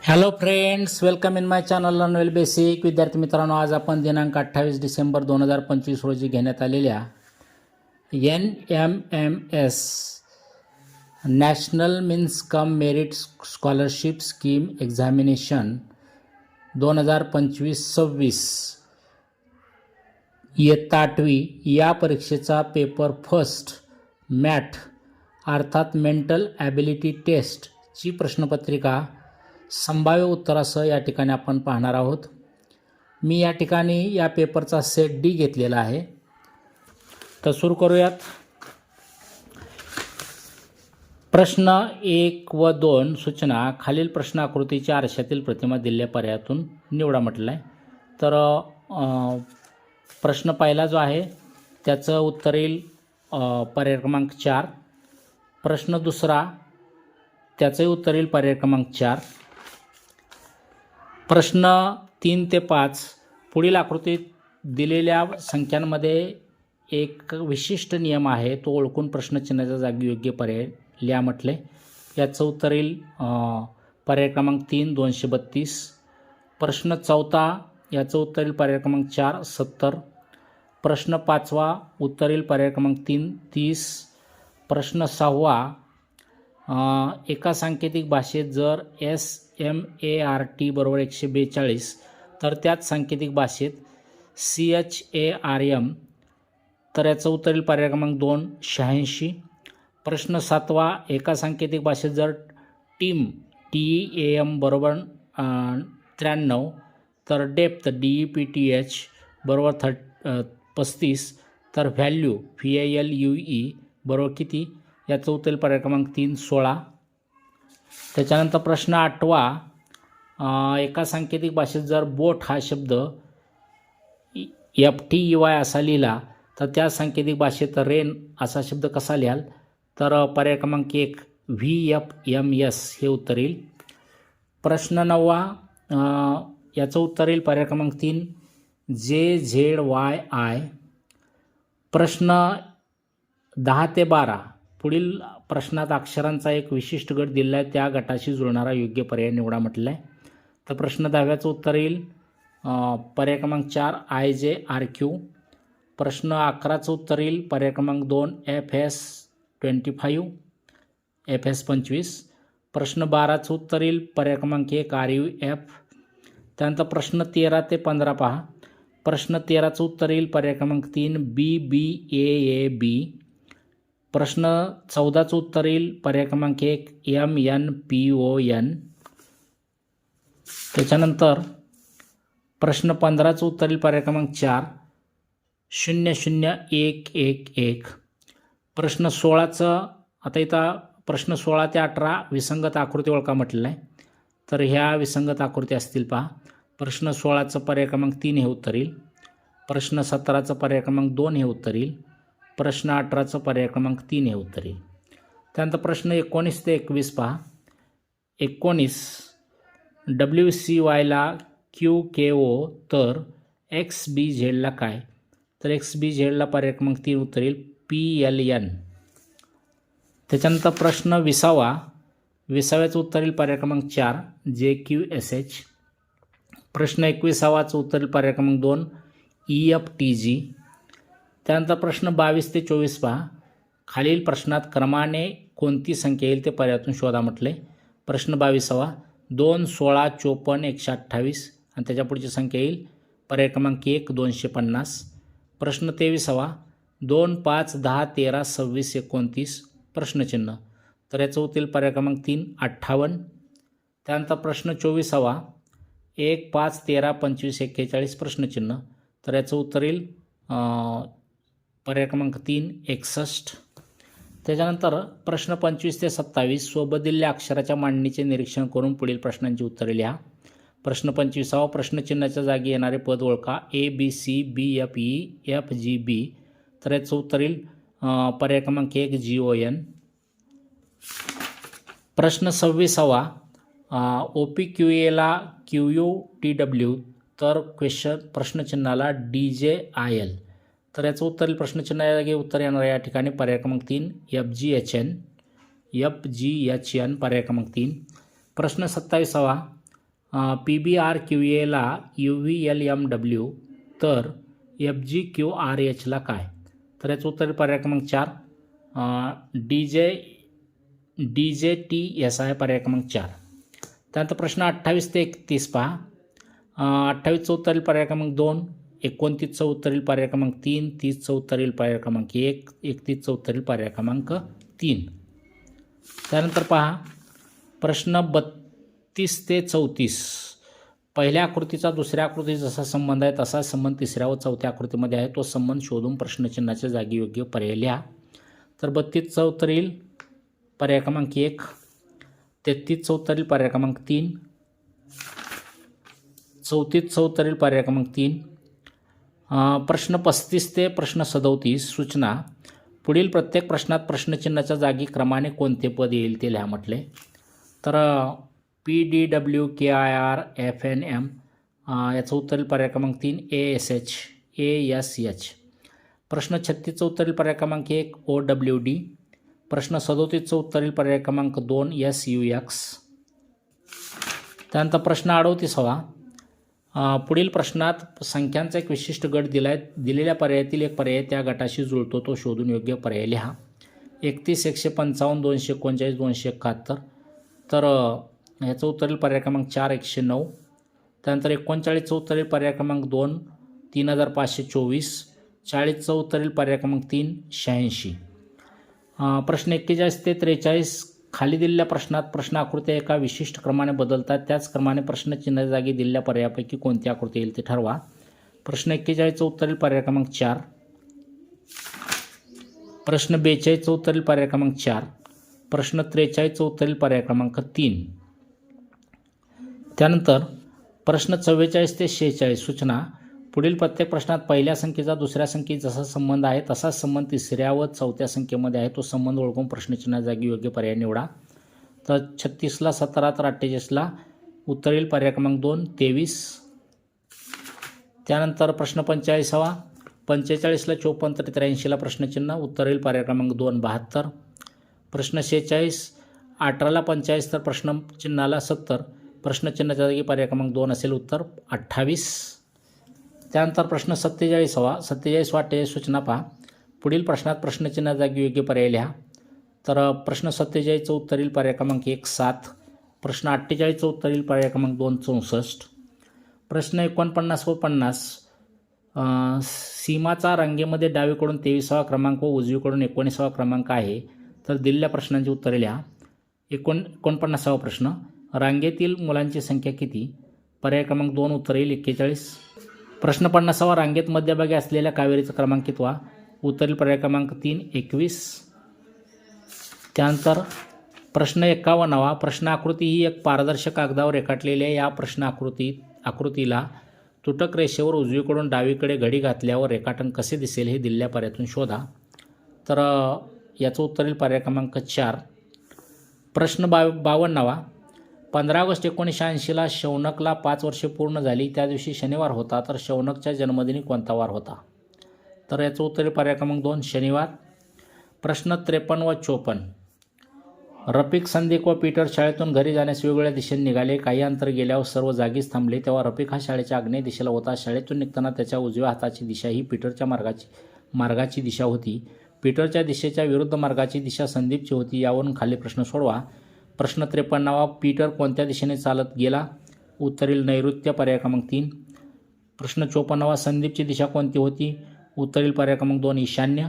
Hello friends, welcome in my channel learn well basic. विद्यार्थी मित्रांनो, आज आपण दिनांक 28 डिसेंबर 2025 रोजी घेण्यात आलेल्या NMMS national means cum merit scholarship scheme examination 2025-26 इयत्ता 8वी या परीक्षेचा पेपर फर्स्ट मॅथ अर्थात मेंटल ॲबिलिटी टेस्टची प्रश्नपत्रिका संभाव्य उत्तरासह या ठिकाणी आपण पाहणार आहोत. मी या ठिकाणी या पेपरचा सेट डी घेतलेला आहे. तर सुरू करूयात. प्रश्न 1 व 2 सूचना खालील प्रश्न आकृतीच्या आरशातील प्रतिमा दिलेल्या पर्यायातून निवडा म्हटलं आहे. तर प्रश्न पहिला जो आहे त्याचं उत्तर येईल पर्याय क्रमांक 4. प्रश्न दुसरा त्याचंही उत्तर येईल पर्याय क्रमांक 4. प्रश्न 3 ते 5 पुढील आकृतीत दिलेल्या संख्यांमध्ये एक विशिष्ट नियम आहे, तो ओळखून प्रश्नचिन्हाच्या जागी योग्य पर्याय लिहा म्हटले. याचं उत्तर येईल पर्याय क्रमांक 3 232. प्रश्न 4 याचं उत्तर येईल पर्याय क्रमांक 4 70. प्रश्न 5 उत्तर येईल पर्याय क्रमांक 3 30. प्रश्न 6 एका सांकेतिक भाषेत जर SMART बरोबर 142 तर त्याच सांकेतिक भाषेत CHARM तर याचं उत्तर येईल पर्याय क्रमांक 2 86. प्रश्न 7 एका सांकेतिक भाषेत जर टीम TEAM बरोबर 93 तर डेप्थ DEPTH बरोबर 35 तर व्हॅल्यू VALUE बरोबर किती, याचं उत्तर येईल पर्याय क्रमांक 3 16. त्याच्यानंतर प्रश्न 8 एका सांकेतिक भाषेत जर बोट हा शब्द FTEY असा लिहिला तर त्या सांकेतिक भाषेत रेन असा शब्द कसा लिहाल, तर पर्याय क्रमांक 1 VFMS हे उत्तर येईल. प्रश्न 9 याचं उत्तर येईल पर्याय क्रमांक 3 JZYI. प्रश्न 10 ते 12 पुढील प्रश्नात अक्षरांचा एक विशिष्ट गट दिला आहे, त्या गटाशी जुळणारा योग्य पर्याय निवडा म्हटलं आहे. तर प्रश्न 10चं उत्तर येईल पर्याय क्रमांक 4 IJRQ. प्रश्न 11चं उत्तर येईल पर्याय क्रमांक 2 FS25 FS25. प्रश्न 12चं उत्तर येईल पर्याय क्रमांक 1 RUF. त्यानंतर प्रश्न 13 ते 15 पहा. प्रश्न 13चं उत्तर येईल पर्याय क्रमांक 3 BBAAB. प्रश्न 14चं उत्तर येईल पर्याय क्रमांक 1 MNPON. त्याच्यानंतर प्रश्न 15चं उत्तर येईल पर्याय क्रमांक 4 00111. प्रश्न 16चं आता इथं प्रश्न 16 ते 18 विसंगत आकृती ओळखा म्हटलेलं आहे, तर ह्या विसंगत आकृती असतील पहा. प्रश्न 16चं पर्याय क्रमांक 3 हे उत्तर येईल. प्रश्न 17चं पर्याय क्रमांक 2 हे उत्तर येईल. प्रश्न 18चं पर्याय क्रमांक 3 हे उत्तर येईल. त्यानंतर प्रश्न 19 ते 21 पहा. 19 WCYला QKO तर XBZला काय, तर XBZला पर्याय क्रमांक 3 उत्तर येईल PLN. त्याच्यानंतर प्रश्न 20चं उत्तर येईल पर्याय क्रमांक 4 JQSH. प्रश्न 21चं उत्तर येईल पर्याय क्रमांक 2 EFTG. त्यानंतर प्रश्न 22 ते 24 पहा. खालील प्रश्नात क्रमाने कोणती संख्या येईल ते पर्यायातून शोधा म्हटले. प्रश्न 22 2 16 54 128 आणि त्याच्या पुढची संख्या येईल पर्याय क्रमांक 1 250. प्रश्न 23 2 5 10 13 26 29 प्रश्नचिन्ह तर याचं उत्तर येईल पर्याय क्रमांक 3 58. त्यानंतर प्रश्न 24 1 5 13 25 41 प्रश्नचिन्ह तर याचं उत्तर येईल पर्याय क्रमांक 3 61. त्याच्यानंतर प्रश्न 25 ते 27 सोबत दिलेल्या अक्षराच्या मांडणीचे निरीक्षण करून पुढील प्रश्नांची उत्तरे लिहा. प्रश्न 25 प्रश्नचिन्हाच्या जागी येणारे पद ओळखा ABCBFEFGB तर याचं उत्तर येईल पर्याय क्रमांक 1 GON. प्रश्न 26 OPQAला QUTW तर प्रश्नचिन्हाला DJIL तर याचं उत्तर येईल प्रश्नचिन्हाच्या जागी उत्तर येणार या ठिकाणी पर्याय क्रमांक 3 FGHN पर्याय क्रमांक 3. प्रश्न 27 PBRQAला UVLMW तर FGQRHला काय? तर याचं उत्तर पर्याय क्रमांक 4 DJTSI पर्याय क्रमांक 4. त्यानंतर प्रश्न 28 ते 31 पहा. 28चं उत्तर येईल पर्याय क्रमांक 2, 29चं उत्तर येईल पर्याय क्रमांक 3, 30चं उत्तर येईल पर्याय क्रमांक 1, 31चं उत्तर येईल पर्याय क्रमांक 3. त्यानंतर पहा प्रश्न 32 ते 34. पहिल्या आकृतीचा दुसऱ्या आकृतीत जसा संबंध आहे तसा संबंध तिसऱ्या व चौथ्या आकृतीमध्ये आहे. तो संबंध शोधून प्रश्नचिन्हाच्या जागी योग्य पर्याय लिहा. तर 32चं उत्तर येईल पर्याय क्रमांक 1, 33चं उत्तर येईल पर्याय क्रमांक 3, 34चं उत्तर येईल पर्याय क्रमांक 3. प्रश्न 35 ते प्रश्न 37 सूचना. पुढील प्रत्येक प्रश्नात प्रश्नचिन्हाच्या जागी क्रमाने कोणते पद येईल ते लिहा म्हटले. तर PDWKIR FNM याचं उत्तर येईल पर्याय क्रमांक 3 ASH ASH. प्रश्न 36चं उत्तर येईल पर्याय क्रमांक 1 OWD. प्रश्न 37चं उत्तर येईल पर्याय क्रमांक 2 SUX. त्यानंतर प्रश्न 38. पुढील प्रश्नात संख्यांचा एक विशिष्ट गट दिलेल्या पर्यायातील एक पर्याय त्या गटाशी जुळतो तो शोधून योग्य पर्याय लिहा. 31, 155, 239, 271. तर याचं उत्तर येईल पर्याय क्रमांक 4 109. त्यानंतर 39चं उत्तर येईल पर्याय क्रमांक 2 3524. 40चं उत्तर येईल पर्याय क्रमांक 3 86. प्रश्न 41 ते 43. खाली दिलेल्या प्रश्नात प्रश्न आकृत्या एका विशिष्ट क्रमाने बदलतात. त्याच क्रमाने प्रश्नचिन्ह जागी दिलेल्या पर्यायापैकी कोणती आकृती येईल ते ठरवा. प्रश्न 41चं उत्तर येईल पर्याय क्रमांक 4. प्रश्न 42चं उत्तर येईल पर्याय क्रमांक 4. प्रश्न 43चं उत्तर येईल पर्याय क्रमांक 3. त्यानंतर प्रश्न 44 ते 46 सूचना. पुढील प्रत्येक प्रश्नात पहिल्या संख्येचा दुसऱ्या संख्येत जसा संबंध आहे तसाच संबंध तिसऱ्या व चौथ्या संख्येमध्ये आहे. तो संबंध ओळखून प्रश्नचिन्हा जागी योग्य पर्याय निवडा. तर 36ला 17 तर 48ला उत्तर येईल पर्याय क्रमांक 2 23. त्यानंतर प्रश्न 45. 45ला 54 तर 83ला प्रश्नचिन्ह उत्तर येईल पर्याय क्रमांक 2 72. प्रश्न 46 18ला 45 तर प्रश्नचिन्हाला 70. प्रश्नचिन्हाच्या जागी पर्याय क्रमांक 2 असेल उत्तर 28. त्यानंतर प्रश्न 47. 47 व 48 सूचना पहा. पुढील प्रश्नात प्रश्नचिन्हा जागी योग्य पर्याय लिहा. तर प्रश्न 47चं उत्तर येईल पर्याय क्रमांक 1 7. प्रश्न 48चं उत्तर येईल पर्याय क्रमांक 2 64. प्रश्न 49 व 50. सीमाचा रांगेमध्ये डावीकडून 23वा क्रमांक व उजवीकडून 19वा क्रमांक आहे. तर दिलेल्या प्रश्नांची उत्तरे लिहा. 49वा प्रश्न. रांगेतील मुलांची संख्या किती? पर्याय क्रमांक 2 उत्तर येईल 41. प्रश्न 50. रांगेत मध्यभागी असलेल्या कावेरीचा क्रमांक कितवा? उत्तर येईल पर्याय क्रमांक 3 21. त्यानंतर प्रश्न 51. प्रश्न आकृती ही एक पारदर्शक कागदावर रेखाटलेल्या या प्रश्न आकृतीला तुटक रेषेवर उजवीकडून डावीकडे घडी घातल्यावर रेखाटन कसे दिसेल हे दिलेल्या पर्यायातून शोधा. तर याचं उत्तर येईल पर्याय क्रमांक 4. प्रश्न 52. 15 ऑगस्ट 1980ला शौनकला 5 वर्षे पूर्ण झाली. त्या दिवशी शनिवार होता. तर शौनकच्या जन्मदिनी कोणता वार होता? तर याचं उत्तर येईल पर्याय क्रमांक 2 शनिवार. प्रश्न 53 व 54. रफिक, संदीप व पीटर शाळेतून घरी जाण्यास वेगवेगळ्या दिशेने निघाले. काही अंतर गेल्यावर सर्व जागीच थांबले. तेव्हा रफिक हा शाळेच्या आग्नेय दिशेला होता. शाळेतून निघताना त्याच्या उजव्या हाताची दिशा ही पीटरच्या मार्गाची दिशा होती. पीटरच्या दिशेच्या विरुद्ध मार्गाची दिशा संदीपची होती. यावरून खाली प्रश्न सोडवा. प्रश्न 53. पीटर कोणत्या दिशेने चालत गेला? उत्तर येईल नैऋत्य पर्याय क्रमांक 3. प्रश्न 54. संदीपची दिशा कोणती होती? उत्तर येईल पर्याय क्रमांक 2 ईशान्य.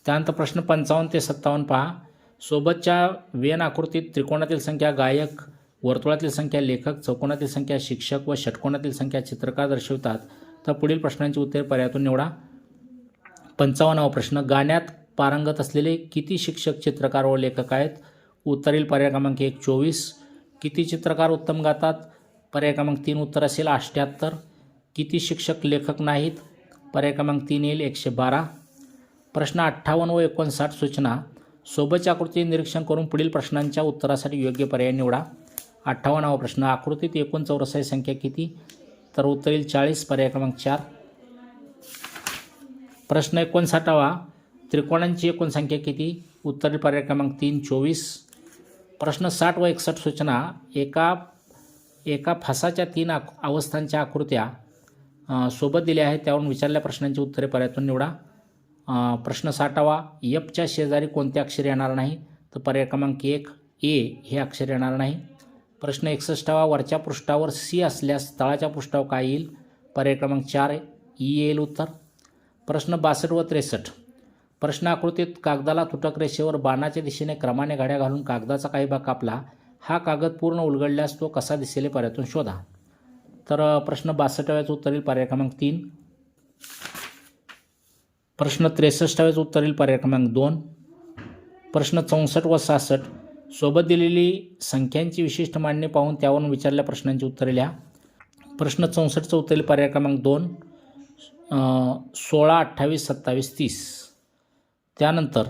त्यानंतर प्रश्न 55 ते 57 पहा. सोबतच्या वेन आकृतीत त्रिकोणातील संख्या गायक, वर्तुळातील संख्या लेखक, चौकोनातील संख्या शिक्षक व षटकोनातील संख्या चित्रकार दर्शवतात. तर पुढील प्रश्नांची उत्तरे पर्यायातून निवडा. 55वा प्रश्न. गाण्यात पारंगत असलेले किती शिक्षक, चित्रकार व लेखक आहेत? उत्तर येईल पर्याय क्रमांक 1 24. किती चित्रकार उत्तम गातात? पर्याय क्रमांक 3 उत्तर असेल 78. किती शिक्षक लेखक नाहीत? पर्याय क्रमांक 3 येईल 112. प्रश्न 58 व 59 सूचना. सोबतच्या आकृती निरीक्षण करून पुढील प्रश्नांच्या उत्तरासाठी योग्य पर्याय निवडा. 58वा प्रश्न. आकृतीत एकूण चौरसाची संख्या किती? तर उत्तर येईल 40 पर्याय क्रमांक 4. प्रश्न 59. त्रिकोणांची एकूण संख्या किती? उत्तर येईल पर्याय क्रमांक 3 24. प्रश्न 60 व 61 सूचना एका फासाच्या 3 अवस्थांच्या आकृत्या सोबत दिल्या आहेत. त्यावरून विचारलेल्या प्रश्नांची उत्तरे पर्यायातून निवडा. प्रश्न 60वा, एफच्या शेजारी कोणते अक्षर येणार नाही? तर पर्याय क्रमांक 1 ए हे अक्षर येणार नाही. प्रश्न 61वा, वरच्या पृष्ठावर सी असल्यास तळाच्या पृष्ठावर काय येईल? पर्याय क्रमांक 4 ई येईल उत्तर. प्रश्न 62 व 63, प्रश्न आकृतीत कागदाला तुटक रेषेवर बाणाच्या दिशेने क्रमाने घड्या घालून कागदाचा काही भाग कापला. हा कागद पूर्ण उलगडल्यास तो कसा दिसेल पर्यायातून शोधा. तर प्रश्न 62व्याचं उत्तर येईल पर्याय क्रमांक 3. प्रश्न 63व्याचं उत्तर येईल पर्याय क्रमांक 2. प्रश्न 64 व 66, सोबत दिलेली संख्यांची विशिष्ट मांडणी पाहून त्यावरून विचारलेल्या प्रश्नांची उत्तरे लिहा. प्रश्न 64चं उत्तर येईल पर्याय क्रमांक 2, 16, 28, 27, 30. त्यानंतर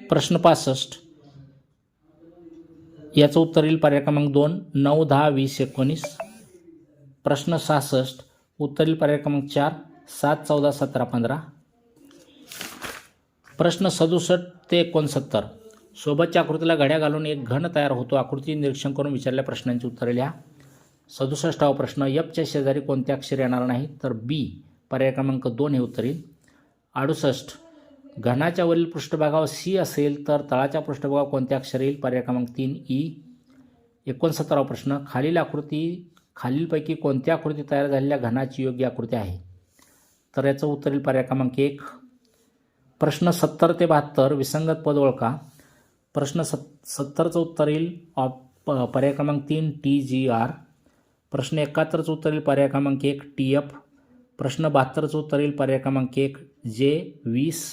प्रश्न 65 याचं उत्तर येईल पर्याय क्रमांक 2, 9, 10, 20, 19. प्रश्न 66 उत्तर येईल पर्याय क्रमांक 4, 7, 14, 17, 15. प्रश्न 67 ते 69, सोबतच्या आकृतीला घड्या घालून एक घन तयार होतो. आकृती निरीक्षण करून विचारलेल्या प्रश्नांची उत्तरे लिहा. 67वा प्रश्न, एफच्या शेजारी कोणते अक्षर येणार नाही? तर बी पर्याय क्रमांक 2 हे उत्तर येईल. 68, घनाच्या वरील पृष्ठभागावर सी असेल तर तळाच्या पृष्ठभागावर कोणते अक्षर येईल? पर्याय क्रमांक 3 ई. 69वा प्रश्न, खालीलपैकी कोणत्या आकृती तयार झालेल्या घनाची योग्य आकृती आहे? तर याचं उत्तर येईल पर्याय क्रमांक 1. प्रश्न 70 ते 72, विसंगत पद ओळखा. प्रश्न 70चं उत्तर येईल पर्याय क्रमांक 3 टी जी आर. प्रश्न 71चं उत्तर येईल पर्याय क्रमांक 1 टी एफ. प्रश्न 72चं उत्तर येईल पर्याय क्रमांक 1 जे 20.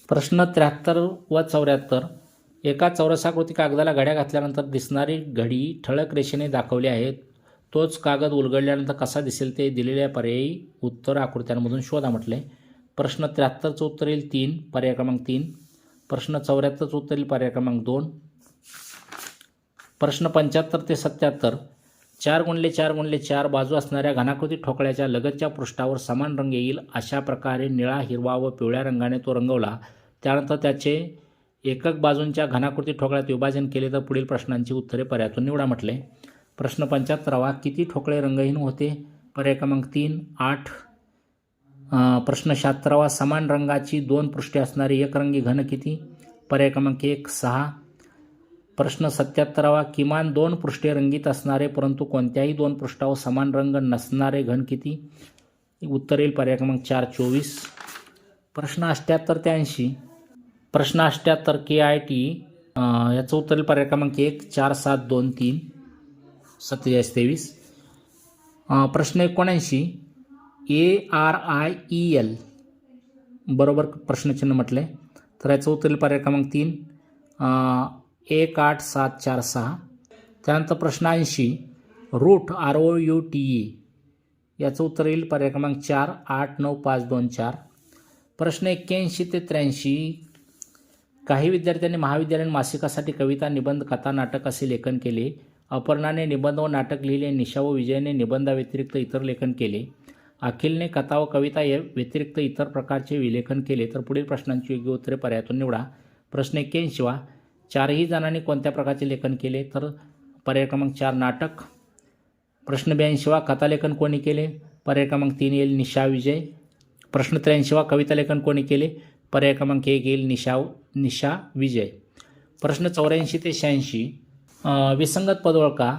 प्रश्न 73 व 74, एका चौरसाकृती कागदाला घड्या घातल्यानंतर दिसणारी घडी ठळक रेषेने दाखवली आहे. तोच कागद उलगडल्यानंतर कसा दिसेल ते दिलेल्या पर्यायी उत्तर आकृत्यांमधून शोधा म्हटले. प्रश्न 73चं उत्तर येईल 3 पर्याय क्रमांक 3. प्रश्न 74चं उत्तर येईल पर्याय क्रमांक 2. प्रश्न 75 ते 77, 4x4x4 बाजू असणाऱ्या घनाकृती ठोकळ्याच्या लगतच्या पृष्ठावर समान रंग येईल अशा प्रकारे निळा, हिरवा व पिवळ्या रंगाने तो रंगवला. त्यानंतर त्याचे एकक बाजूंच्या घनाकृती ठोकळ्यात विभाजन केले तर पुढील प्रश्नांची उत्तरे पर्यायातून निवडा म्हटले. प्रश्न 75वा, किती ठोकळे रंगहीन होते? पर्याय क्रमांक 3 8. प्रश्न 76वा, समान रंगाची 2 पृष्ठे असणारी एकरंगी घन किती? पर्याय क्रमांक 1 6. प्रश्न 77वा, किमान 2 पृष्ठे रंगीत असणारे परंतु कोणत्याही 2 पृष्ठावर समान रंग नसणारे घन किती? उत्तर येईल पर्याय क्रमांक 4 24. प्रश्न 78 ते 80, प्रश्न 78 KIT याचं उत्तर येईल पर्याय क्रमांक 1 4 7 2 3 47 23. प्रश्न 79 ARIEL बरोबर प्रश्नचिन्ह म्हटले तर याचं उत्तर येईल पर्याय क्रमांक 3 1 8 7 4 6. त्यानंतर प्रश्न 80 रूट ROUTE याचं उत्तर येईल पर्याय क्रमांक 4 8 9 5 2 4. प्रश्न 81 ते 83, काही विद्यार्थ्यांनी महाविद्यालयीन मासिकासाठी कविता, निबंध, कथा, नाटक असे लेखन केले. अपर्णाने निबंध व नाटक लिहिले. निशा व विजयने निबंधाव्यतिरिक्त इतर लेखन केले. अखिलने कथा व कविता या व्यतिरिक्त इतर प्रकारचे विलेखन केले. तर पुढील प्रश्नांची योग्य उत्तरे पर्यायातून निवडा. प्रश्न 81 चारही जणांनी कोणत्या प्रकारचे लेखन केले? तर पर्याय क्रमांक 4 नाटक. प्रश्न 82 कथालेखन कोणी केले? पर्याय क्रमांक 3 येईल निशा विजय. प्रश्न 83 कविता लेखन कोणी केले? पर्याय क्रमांक 1 येईल निशा विजय. प्रश्न 84 ते 86 विसंगत पद ओळखा.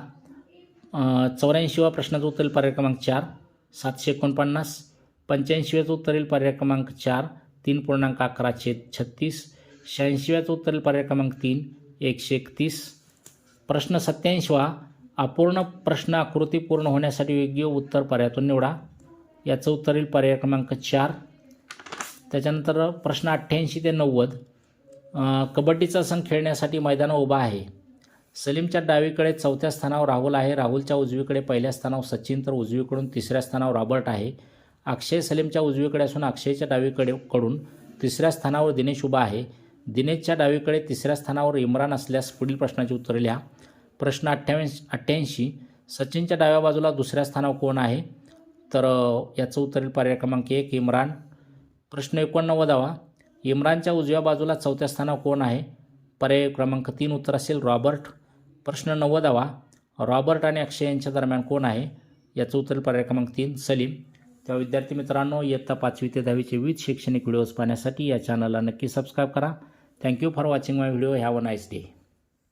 84व्या प्रश्नाचं उत्तर येईल पर्याय क्रमांक 4 749. 85व्याचं उत्तर येईल पर्याय क्रमांक 4 3.11/36. 86व्याचं उत्तर येईल पर्याय क्रमांक 3 131. प्रश्न 87 अपूर्ण प्रश्न आकृती पूर्ण होण्यासाठी योग्य उत्तर पर्यायातून निवडा. याचं उत्तर येईल पर्याय क्रमांक 4. त्याच्यानंतर प्रश्न 88 ते 90 कबड्डीचा संघ खेळण्यासाठी मैदानावर उभा आहे. सलीमच्या डावीकडे 4थ्या स्थानावर राहुल आहे. राहुलच्या उजवीकडे 1ल्या स्थानावर सचिन तर उजवीकडून 3ऱ्या स्थानावर रॉबर्ट आहे. अक्षय सलीमच्या उजवीकडे असून अक्षयच्या डावीकडून 3ऱ्या स्थानावर दिनेश उभा आहे. दिनेशच्या डावीकडे 3ऱ्या स्थानावर इम्रान असल्यास पुढील प्रश्नाची उत्तरे लिहा. प्रश्न 88 सचिनच्या डाव्या बाजूला 2ऱ्या स्थानावर कोण आहे? तर याचं उत्तर येईल पर्याय क्रमांक 1 इम्रान. प्रश्न 89 इम्रानच्या उजव्या बाजूला 4थ्या स्थानावर कोण आहे? पर्याय क्रमांक 3 उत्तर असेल रॉबर्ट. प्रश्न 90वा, रॉबर्ट आणि अक्षय यांच्या दरम्यान कोण आहे? याचं उत्तर पर्याय क्रमांक 3 सलीम. तेव्हा विद्यार्थी मित्रांनो, इयत्ता 5वी ते 10वीचे विविध शैक्षणिक व्हिडिओज पाहण्यासाठी या चॅनलला नक्की सबस्क्राईब करा. Thank you for watching my video. Have a nice day.